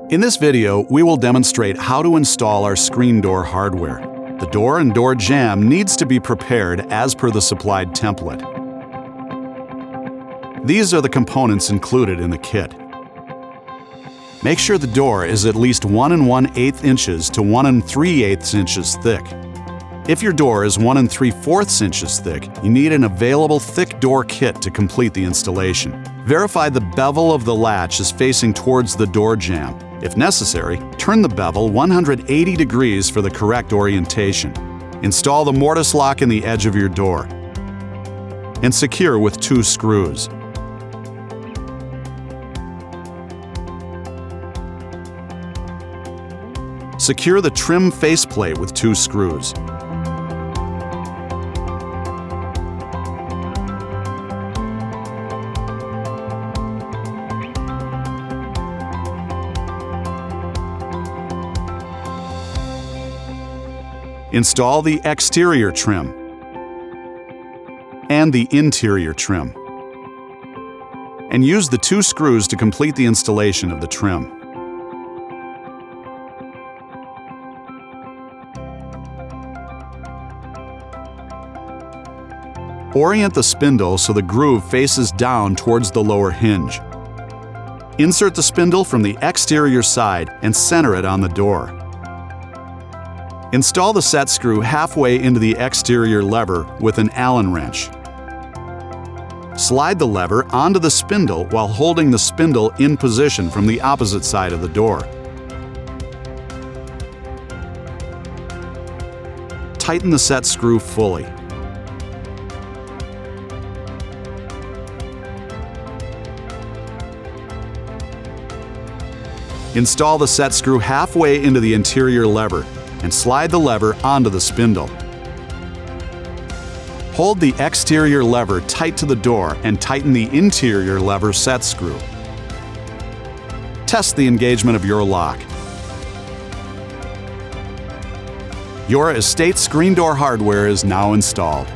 In this video, we will demonstrate how to install our screen door hardware. The door and door jamb needs to be prepared as per the supplied template. These are the components included in the kit. Make sure the door is at least 1 1/8 inches to 1 3/8 inches thick. If your door is 1 3/4 inches thick, you need an available thick door kit to complete the installation. Verify the bevel of the latch is facing towards the door jamb. If necessary, turn the bevel 180 degrees for the correct orientation. Install the mortise lock in the edge of your door and secure with 2 screws. Secure the trim faceplate with 2 screws. Install the exterior trim and the interior trim, and use the 2 screws to complete the installation of the trim. Orient the spindle so the groove faces down towards the lower hinge. Insert the spindle from the exterior side and center it on the door. Install the set screw halfway into the exterior lever with an Allen wrench. Slide the lever onto the spindle while holding the spindle in position from the opposite side of the door. Tighten the set screw fully. Install the set screw halfway into the interior lever and slide the lever onto the spindle. Hold the exterior lever tight to the door and tighten the interior lever set screw. Test the engagement of your lock. Your estate screen door hardware is now installed.